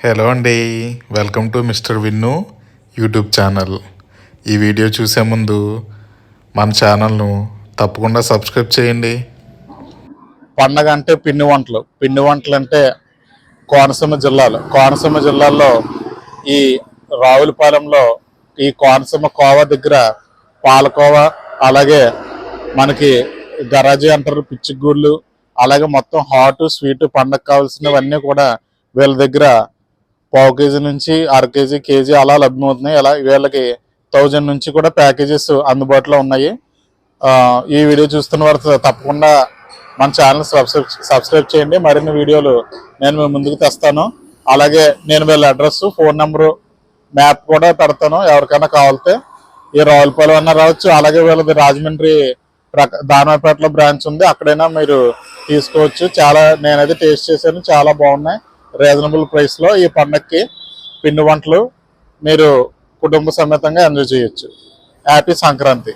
Hello అండి, welcome to Mr Vinnu YouTube channel. ఈ video చూసే ముందు మన ఛానల్ను తప్పకుండా సబ్స్క్రైబ్ చేయండి. పండగ అంటే పిండి వంటలు అంటే కోనసీమ జిల్లాలో ఈ రావులపాలెంలో ఈ కోనసీమ కోవ దగ్గర పాలకోవా, అలాగే మనకి గరాజీ అంటారు, పిచ్చిగూళ్ళు, అలాగే మొత్తం హాట్ స్వీట్ పండగ కావాల్సినవన్నీ కూడా వీళ్ళ దగ్గర పావు కేజీ నుంచి అర కేజీ, కేజీ అలా లభ్యమవుతున్నాయి. అలా వీళ్ళకి 1000 నుంచి కూడా ప్యాకేజెస్ అందుబాటులో ఉన్నాయి. ఈ వీడియో చూస్తున్న వారు తప్పకుండా మన ఛానల్ సబ్స్క్రైబ్ చేయండి. మరిన్ని వీడియోలు నేను మీ ముందుకు తెస్తాను. అలాగే నేను వీళ్ళ అడ్రస్, ఫోన్ నెంబరు, మ్యాప్ కూడా పెడతాను. ఎవరికైనా కావాలితే ఈ రావులపాలెం అన్నా రావచ్చు. అలాగే వీళ్ళది రాజమండ్రి దానవపేటలో బ్రాంచ్ ఉంది, అక్కడైనా మీరు తీసుకోవచ్చు. నేనైతే టేస్ట్ చేశాను, చాలా బాగున్నాయి. రీజనబుల్ ప్రైస్లో ఈ పండగకి పిండి వంటలు మీరు కుటుంబ సమేతంగా ఎంజాయ్ చేయొచ్చు. హ్యాపీ సంక్రాంతి.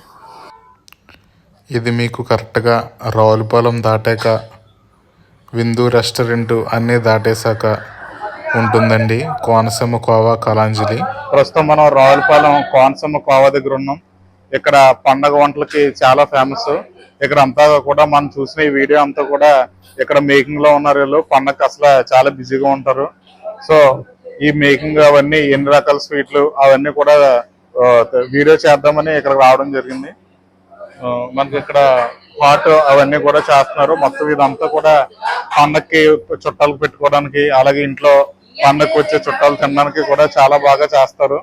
ఇది మీకు కరెక్ట్గా రావులపాలెం దాటాక విందు రెస్టారెంట్ అన్నీ దాటేశాక ఉంటుందండి, కోనసీమ కోవా కళాంజలి. ప్రస్తుతం మనం రావులపాలెం కోనసీమ కోవా దగ్గర ఉన్నాం. ఇక్కడ పండగ వంటలకి చాలా ఫేమస్. ఇక్కడ అంతా కూడా మనం చూసిన ఈ వీడియో అంతా కూడా ఇక్కడ మేకింగ్ లో ఉన్నారు. వీళ్ళు పండగ అసలు చాలా బిజీగా ఉంటారు. సో ఈ మేకింగ్ అవన్నీ ఎన్ని రకాల స్వీట్లు అవన్నీ కూడా వీడియో చేద్దామని ఇక్కడికి రావడం జరిగింది. మనకి ఇక్కడ హాట్ అవన్నీ కూడా చేస్తున్నారు. మొత్తం ఇదంతా కూడా పండగకి చుట్టాలకు పెట్టుకోవడానికి, అలాగే ఇంట్లో పండగకి వచ్చే చుట్టాలు తినడానికి కూడా చాలా బాగా చేస్తారు.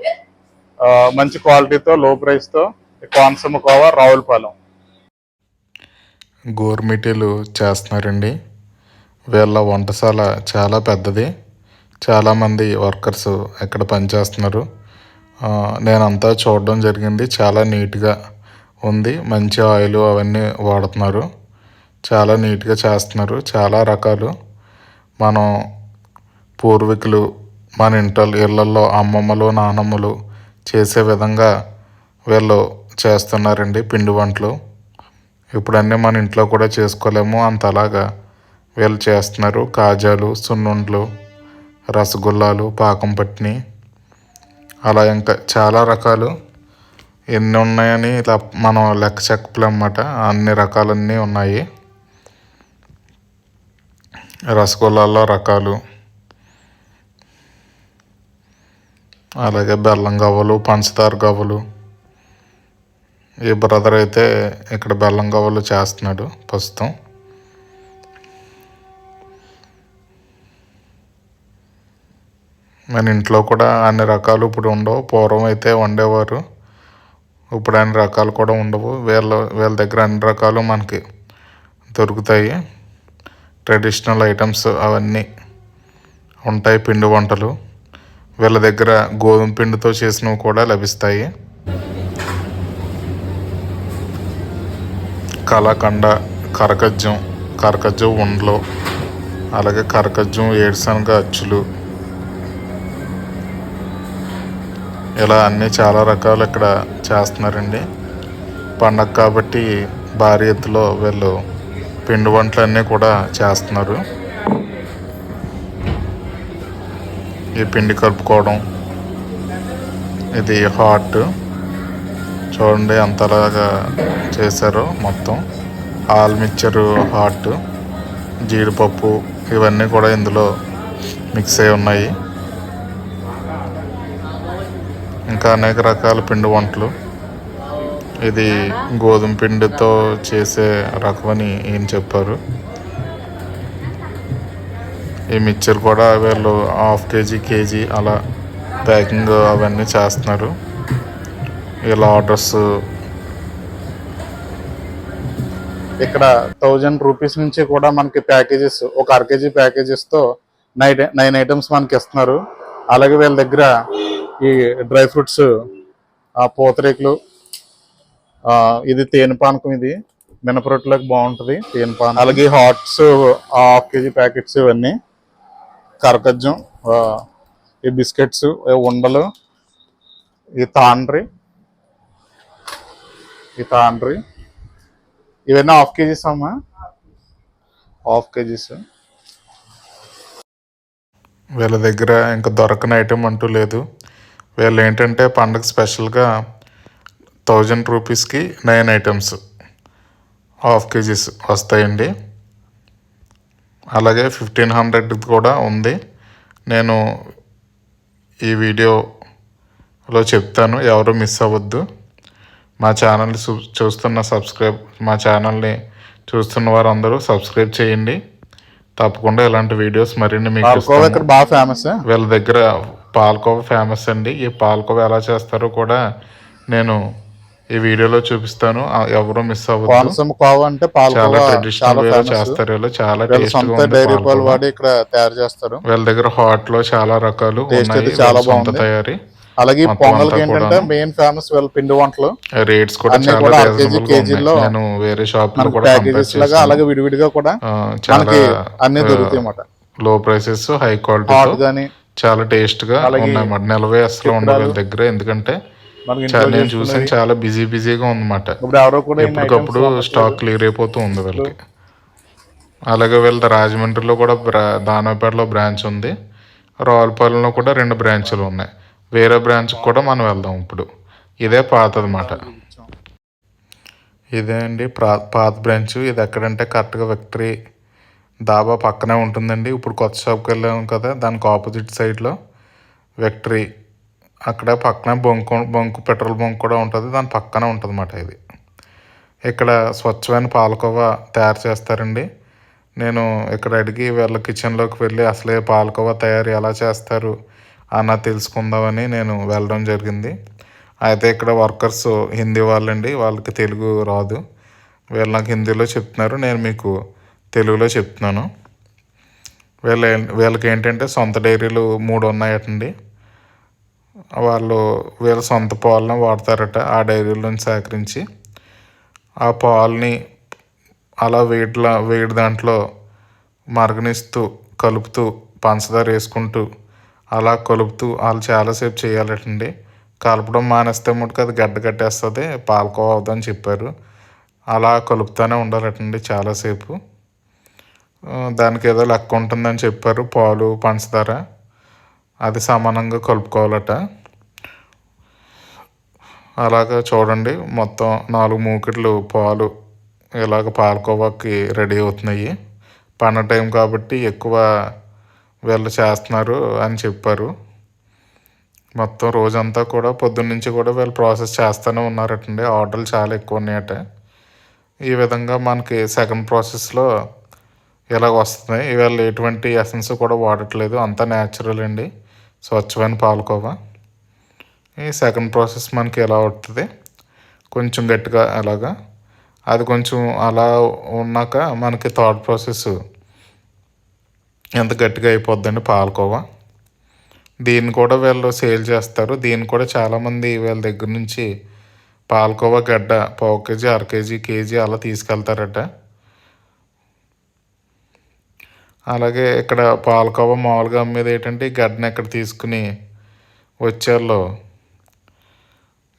మంచి క్వాలిటీతో, లో ప్రైస్ తో కోనసీమ కోవా రావులపాలెం. గోర్మిటీలు చేస్తున్నారండి. వీళ్ళ వంటశాల చాలా పెద్దది, చాలామంది వర్కర్స్ ఇక్కడ పనిచేస్తున్నారు. నేనంతా చూడడం జరిగింది. చాలా నీట్గా ఉంది, మంచి ఆయిల్ అవన్నీ వాడుతున్నారు, చాలా నీట్గా చేస్తున్నారు. చాలా రకాలు మనం పూర్వీకులు మన ఇళ్ళల్లో అమ్మమ్మలు, నానమ్మలు చేసే విధంగా వీళ్ళు చేస్తున్నారండి పిండి వంటలు. ఇప్పుడన్నీ మన ఇంట్లో కూడా చేసుకోలేము, అంతలాగా వీళ్ళు చేస్తున్నారు. కాజాలు, సున్నుండ్లు, రసగుల్లాలు, పాకం పట్టిని, అలా ఇంకా చాలా రకాలు ఎన్ని ఉన్నాయని ఇలా మనం లెక్క చెప్పలేమన్నమాట. అన్ని రకాలన్నీ ఉన్నాయి. రసగుల్లాల్లో రకాలు, అలాగే బెల్లం గవ్వలు, పంచదార గవ్వలు. ఈ బ్రదర్ అయితే ఇక్కడ బెల్లం గవ్వలు చేస్తున్నాడు ప్రస్తుతం. మన ఇంట్లో కూడా అన్ని రకాలు ఇప్పుడు ఉండవు. పూర్వం అయితే వండేవారు, ఇప్పుడు అన్ని రకాలు కూడా ఉండవు. వీళ్ళ దగ్గర అన్ని రకాలు మనకి దొరుకుతాయి. ట్రెడిషనల్ ఐటమ్స్ అవన్నీ ఉంటాయి. పిండి వంటలు వీళ్ళ దగ్గర గోధుమ పిండితో చేసినవి కూడా లభిస్తాయి. కలాకండ, కరకజ్జం ఉండలు, అలాగే కరకజ్జం, ఏడుశనగ అచ్చులు, ఇలా అన్నీ చాలా రకాలు ఇక్కడ చేస్తున్నారండి. పండగ కాబట్టి భారీ ఎత్తులో వీళ్ళు పిండి వంటలు అన్నీ కూడా చేస్తున్నారు. ఈ పిండి కలుపుకోవడం, ఇది హాట్ చూడండి అంతలాగా చేశారు. మొత్తం ఆల్ మిక్చరు, హాట్, జీడిపప్పు ఇవన్నీ కూడా ఇందులో మిక్స్ అయి ఉన్నాయి. ఇంకా అనేక రకాల పిండి వంటలు. ఇది గోధుమ పిండితో చేసే రకమని ఏం చెప్పారు. ఈ మిక్చర్ కూడా వీళ్ళు 1/2 కేజీ, కేజీ అలా ప్యాకింగ్ అవన్నీ చేస్తున్నారు. ఇలా ఆర్డర్స్ ఇక్కడ 1000 రూపీస్ నుంచి కూడా మనకి ప్యాకేజెస్, ఒక అర కేజీ ప్యాకేజెస్తో 9 ఐటమ్స్ మనకి ఇస్తున్నారు. అలాగే వీళ్ళ దగ్గర ఈ డ్రై ఫ్రూట్స్, పూతరేకులు, ఇది తేనె పానకం, ఇది మినపరొట్టులోకి బాగుంటుంది తేనె పానకం. అలాగే హాట్స్ 1/2 కేజీ ప్యాకెట్స్, ఇవన్నీ కరకజ్జం, ఈ బిస్కెట్స్, ఉండలు, ఈ తాండ్రి ఇవన్నీ 1/2 కేజీస్ అమ్మా, 1/2 కేజీస్. వీళ్ళ దగ్గర ఇంకా దొరకని ఐటెం అంటూ లేదు. వీళ్ళు ఏంటంటే పండగ స్పెషల్గా 1000 రూపీస్కి 9 ఐటమ్స్ హాఫ్ కేజీస్ వస్తాయండి. అలాగే 1500 కూడా ఉంది. నేను ఈ వీడియోలో చెప్తాను, ఎవరు మిస్ అవ్వద్దు. మా ఛానల్ని మా ఛానల్ని చూస్తున్న వారు అందరూ సబ్స్క్రైబ్ చేయండి. తప్పకుండా ఇలాంటి వీడియోస్ మరిన్ని మీకు పాలకోవా ఇక్కడ బాగా ఫేమస్. వీళ్ళ దగ్గర పాలకోవా ఫేమస్ అండి. ఈ పాలకోవా ఎలా చేస్తారో కూడా నేను ఈ వీడియోలో చూపిస్తాను, ఎవరు మిస్ అవ్వద్దు. కోనసీమ కోవా అంటే చాలా ట్రెడిషనల్ వేలో చేస్తారు వీళ్ళు. చాలా టేస్ట్ డైరీ పాలు వాడి ఇక్కడ తయారు చేస్తారు. వీళ్ళ దగ్గర హాట్ లో చాలా రకాలు ఉన్నాయి, చాలా సొంత బాగుంది తయారీ. అలాగే పొంగల్కి ఏంటంటే మెయిన్ ఫేమస్ వీళ్ళ పిండి వంటలు. రేట్స్ కూడా చాలా రీజనబుల్. నేను వేరే షాప్ లో కూడా లాగా అలాగే విడివిడిగా కూడా చాలా అన్ని దొరుకుతాయి అన్నమాట. లో ప్రైసెస్ హై క్వాలిటీ చాలా టేస్ట్ గా ఉన్నాయన్నమాట. నిలవే అసలు ఉండవు వీళ్ళ దగ్గర, ఎందుకంటే నేను చూసాను చాలా బిజీగా ఉందన్నమాట. ఎప్పటికప్పుడు స్టాక్ క్లియర్ అయిపోతూ ఉంది వీళ్ళకి. అలాగే వీళ్ళ రాజమండ్రిలో కూడా దానపేటలో బ్రాంచ్ ఉంది. రావులపాలెంలో కూడా 2 బ్రాంచ్లు ఉన్నాయి. వేరే బ్రాంచ్కి కూడా మనం వెళ్దాం. ఇప్పుడు ఇదే పాతదన్నమాట. ఇదే అండి పాత బ్రాంచ్. ఇది ఎక్కడంటే కరెక్ట్గా విక్టరీ దాబా పక్కనే ఉంటుందండి. ఇప్పుడు కొత్త షాప్కి వెళ్ళాము కదా, దానికి ఆపోజిట్ సైడ్లో విక్టరీ, అక్కడ పక్కన బంకు పెట్రోల్ బంక్ కూడా ఉంటుంది, దాని పక్కనే ఉంటుంది అన్నమాట. ఇది ఇక్కడ స్వచ్ఛమైన పాలకోవా తయారు చేస్తారండి. నేను ఇక్కడ అడిగి వీళ్ళ కిచెన్లోకి వెళ్ళి అసలే పాలకోవా తయారు ఎలా చేస్తారు అన్న తెలుసుకుందామని నేను వెళ్ళడం జరిగింది. అయితే ఇక్కడ వర్కర్స్ హిందీ వాళ్ళండి, వాళ్ళకి తెలుగు రాదు. వీళ్ళు నాకు హిందీలో చెప్తున్నారు, నేను మీకు తెలుగులో చెప్తున్నాను. వీళ్ళకి ఏంటంటే సొంత డైరీలు 3 ఉన్నాయటండి. వీళ్ళ సొంత పాలను వాడతారట. ఆ డైరీల నుంచి సేకరించి ఆ పాలని అలా వేడి దాంట్లో మరగనిస్తూ కలుపుతూ పంచదార వేసుకుంటూ అలా కలుపుతూ వాళ్ళు చాలాసేపు చేయాలటండి. కలపడం మానేస్తే మటుకు అది గడ్డ కట్టేస్తుంది, పాలకోవా అవుతుందని చెప్పారు. అలా కలుపుతూనే ఉండాలటండి చాలాసేపు. దానికి ఏదో లెక్క ఉంటుందని చెప్పారు. పాలు పంచదార అది సమానంగా కలుపుకోవాలట. అలాగా చూడండి, మొత్తం 4 మూకిట్లు పాలు ఇలాగ పాలకోవాకి రెడీ అవుతున్నాయి. పండగ టైం కాబట్టి ఎక్కువ వీళ్ళు చేస్తున్నారు అని చెప్పారు. మొత్తం రోజంతా కూడా పొద్దున్నుంచి కూడా వీళ్ళు ప్రాసెస్ చేస్తూనే ఉన్నారటండి. ఆర్డర్లు చాలా ఎక్కువ ఉన్నాయట. ఈ విధంగా మనకి సెకండ్ ప్రాసెస్లో ఇలాగ వస్తున్నాయి. వీళ్ళు ఎటువంటి ఎసెన్స్ కూడా వాడట్లేదు, అంతా న్యాచురల్ అండి, స్వచ్ఛమైన పాలకోవా. ఈ సెకండ్ ప్రాసెస్ మనకి ఎలా అవుతుంది, కొంచెం గట్టిగా అలాగా. అది కొంచెం అలా ఉన్నాక మనకి థర్డ్ ప్రాసెస్ ఎంత గట్టిగా అయిపోద్దండి పాలకోవా. దీన్ని కూడా వీళ్ళు సేల్ చేస్తారు. దీన్ని కూడా చాలామంది వీళ్ళ దగ్గర నుంచి పాలకోవా గడ్డ 1/2 కేజీ, 1/2 కేజీ, కేజీ అలా తీసుకెళ్తారట. అలాగే ఇక్కడ పాలకోవా మామూలుగా అమ్మేది ఏంటంటే ఈ గడ్డని ఇక్కడ తీసుకుని వచ్చేళ్ళు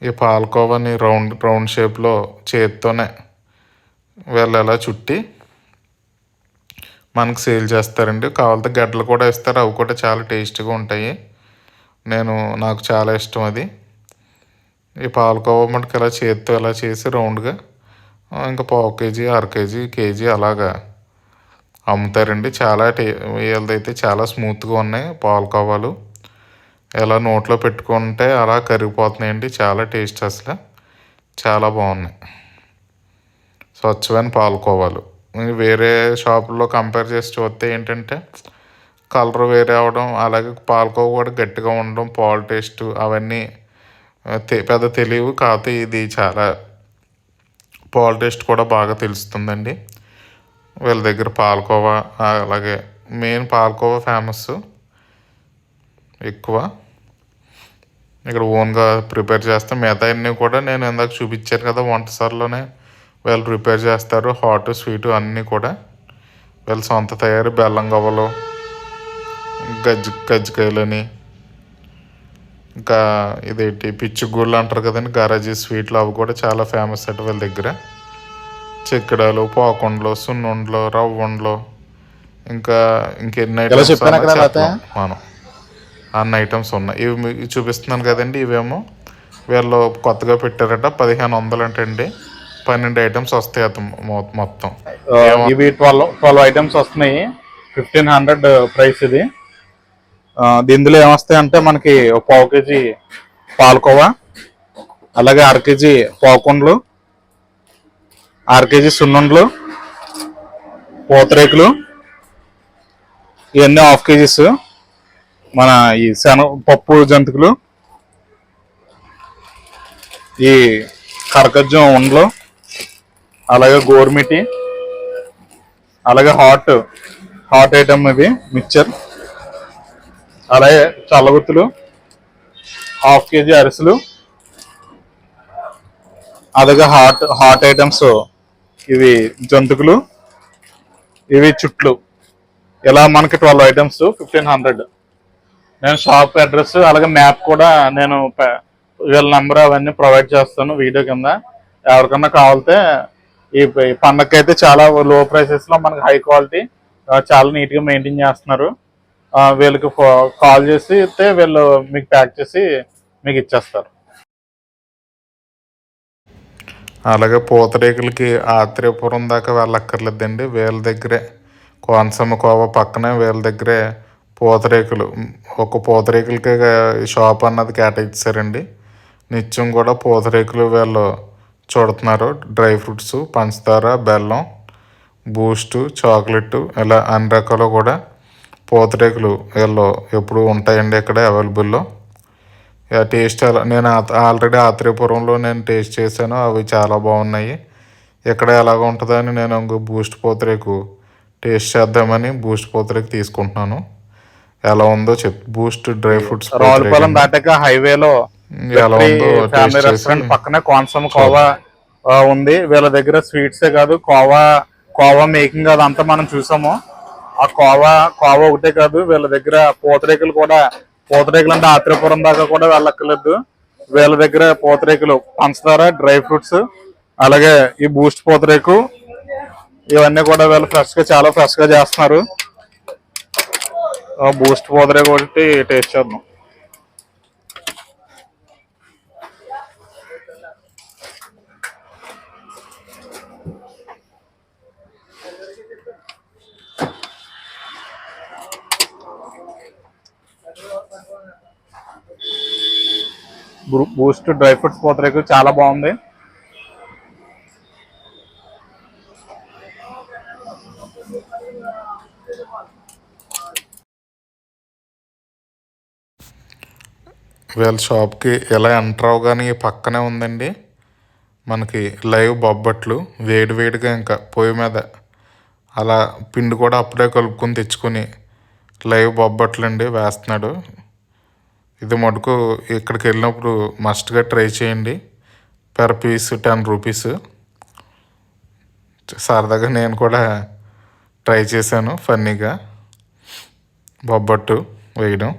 ఈ పాలకోవాని రౌండ్ షేప్లో చేత్తోనే వీళ్ళు ఎలా చుట్టి మనకు సేల్ చేస్తారండి. కావాలంటే గడ్డలు కూడా ఇస్తారు, అవి కూడా చాలా టేస్టీగా ఉంటాయి. నాకు చాలా ఇష్టం అది. ఈ పాలకోవా మనకి ఇలా చేత్తో ఇలా చేసి రౌండ్గా ఇంకా 1/2 కేజీ, 1/2 కేజీ, కేజీ అలాగా అమ్ముతారండి. వీళ్ళదైతే చాలా స్మూత్గా ఉన్నాయి పాలకోవాలు. ఎలా నోట్లో పెట్టుకుంటే అలా కరిగిపోతున్నాయండి. చాలా టేస్ట్, అసలు చాలా బాగున్నాయి స్వచ్ఛమైన పాలకోవాలు. వేరే షాపుల్లో కంపేర్ చేసి చూస్తే ఏంటంటే కలర్ వేరే అవడం, అలాగే పాలకోవా కూడా గట్టిగా ఉండడం, పాలు టేస్ట్ అవన్నీ పెద్ద తెలియవు. కాకపోతే ఇది చాలా పాలు టేస్ట్ కూడా బాగా తెలుస్తుందండి. వీళ్ళ దగ్గర పాలకోవా, అలాగే మెయిన్ పాలకోవా ఫేమస్ ఎక్కువ. ఇక్కడ ఓన్గా ప్రిపేర్ చేస్తాం. మిగతా అన్నీ కూడా నేను ఇందాక చూపించాను కదా వంటసార్లోనే వీళ్ళు ప్రిపేర్ చేస్తారు. హాట్ స్వీటు అన్నీ కూడా వీళ్ళ సొంత తయారీ. బెల్లం గవ్వలు, కజ్జికాయలని, ఇంకా ఇదేంటి పిచ్చిగూళ్ళు అంటారు కదండి, గరాజీ స్వీట్లు, అవి కూడా చాలా ఫేమస్ అట వీళ్ళ దగ్గర. చెక్కడాలు, పాకుండలు, సున్నుండలు, రవ్వండలు, ఇంకెన్ని ఇలా ఐటమ్స్ చెప్పాను కదా లేకపోతే మనం అన్ని ఐటమ్స్ ఉన్నాయి. ఇవి మీకు చూపిస్తున్నాను కదండి. ఇవేమో వీళ్ళు కొత్తగా పెట్టారట 1500 అంటండి. 12 ఐటమ్స్ వస్తాయి మొత్తం. ఇవి 12 ఐటమ్స్ వస్తున్నాయి. 1500 ప్రైస్ ఇది. ఇందులో ఏమొస్తాయి అంటే మనకి పావు కేజీ పాలకోవా, అలాగే 1/2 కేజీ పావుకుండలు, 1/2 కేజీ సున్నుండలు, పూతరేకులు, ఇవన్నీ 1/2 కేజీస్, మన ఈ పప్పు జంతికలు, ఈ కరకజ్జం ఉండలు, అలాగే గోరుమిటి, అలాగే హాట్ ఐటమ్ ఇది మిక్చర్, అలాగే చల్లగుత్తులు, 1/2 కేజీ అరిసెలు, అలాగే హాట్ ఐటమ్స్ ఇవి జంతుకులు, ఇవి చుట్లు. ఇలా మనకి 12 ఐటమ్స్ 1500. నేను షాప్ అడ్రస్ అలాగే మ్యాప్ కూడా నేను వీళ్ళ నెంబర్ అవన్నీ ప్రొవైడ్ చేస్తాను వీడియో కింద. ఎవరికన్నా కావాలితే ఈ పండగకి అయితే చాలా లో ప్రైసెస్లో మనకి హై క్వాలిటీ చాలా నీట్గా మెయింటైన్ చేస్తున్నారు. వీళ్ళకి కాల్ చేసి అయితే వీళ్ళు మీకు ప్యాక్ చేసి మీకు ఇచ్చేస్తారు. అలాగే పూతరేకులకి ఆత్రేయపురం దాకా వెళ్ళక్కర్లేదండి. వీళ్ళ దగ్గరే కోనసీమ కోవ పక్కనే వీళ్ళ దగ్గరే ఒక పూతరేకులకి షాప్ అన్నది కేటాయించారండి. నిత్యం కూడా పూతరేకులు వీళ్ళు చూడుతున్నారు. డ్రై ఫ్రూట్స్, పంచదార, బెల్లం, బూస్టు, చాక్లెట్ ఇలా అన్ని రకాలు కూడా పూతరేకులు వీళ్ళు ఎప్పుడు ఉంటాయండి ఇక్కడ అవైలబుల్లో. టేస్ట్ నేను ఆల్రెడీ ఆత్రేయపురంలో నేను టేస్ట్ చేశాను. అవి చాలా బాగున్నాయి. ఇక్కడ ఎలాగ ఉంటుందో అని నేను బూస్ట్ పూతరేకు టేస్ట్ చేద్దామని బూస్ట్ పూతరేకు తీసుకుంటున్నాను. ఎలా ఉందో బూస్ట్ డ్రై ఫ్రూట్స్ రావులపాలెం దాటాక హైవేలో ఎలా ఉందో ఫ్యామిలీ రెస్టారెంట్ పక్కనే కోనసీమ కోవా ఉంది. వీళ్ళ దగ్గర స్వీట్సే కాదు కోవా మేకింగ్ అదంతా మనం చూసాము. ఆ కోవా ఒకటే కాదు, వీళ్ళ దగ్గర పూతరేకులు అంటే ఆత్రేయపురం దాకా కూడా వెళ్ళక్కర్లేదు. వీళ్ళ దగ్గర పూతరేకులు, పంచదార, డ్రై ఫ్రూట్స్, అలాగే ఈ బూస్ట్ పూతరేకు ఇవన్నీ కూడా వీళ్ళు చాలా ఫ్రెష్ గా చేస్తున్నారు. బూస్ట్ పూతరేకు ఒకటి టేస్ట్ చేద్దాం. బూస్ట్ డ్రై ఫ్రూట్స్ పూతరేకు చాలా బాగుంది. వీళ్ళ షాప్కి ఎలా ఎంటర్ అవగానే పక్కనే ఉందండి మనకి లైవ్ బొబ్బట్లు. వేడివేడిగా ఇంకా పొయ్యి మీద అలా పిండి కూడా అప్పుడే కలుపుకొని తెచ్చుకొని లైవ్ బొబ్బట్లు అండి వేస్తున్నాడు. ఇది మటుకు ఇక్కడికి వెళ్ళినప్పుడు మస్ట్గా ట్రై చేయండి. Per piece 10 rupees. సరదాగా నేను కూడా ట్రై చేశాను ఫన్నీగా బొబ్బట్టు వేయడం.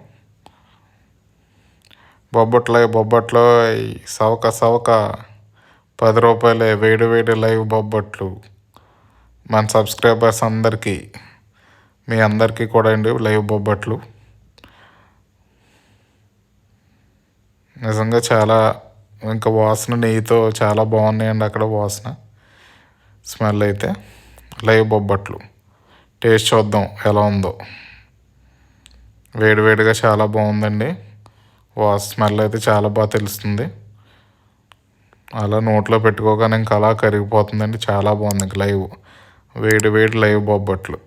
బొబ్బట్లో సవక 10 రూపాయలే వేడి లైవ్ బొబ్బట్లు. మన సబ్స్క్రైబర్స్ అందరికీ, మీ అందరికీ కూడా అండి లైవ్ బొబ్బట్లు. నిజంగా చాలా ఇంకా వాసన నెయ్యితో చాలా బాగున్నాయండి అక్కడ వాసన, స్మెల్ అయితే. లైవ్ బొబ్బట్లు టేస్ట్ చూద్దాం ఎలా ఉందో. వేడివేడిగా చాలా బాగుందండి. స్మెల్ అయితే చాలా బాగా తెలుస్తుంది. అలా నోట్లో పెట్టుకోగానే ఇంకా అలా కరిగిపోతుందండి. చాలా బాగుంది. ఇంక వేడి లైవ్ బొబ్బట్లు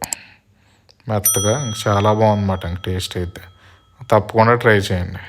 మెత్తగా చాలా బాగుందన్నమాట. ఇంక టేస్ట్ అయితే తప్పకుండా ట్రై చేయండి.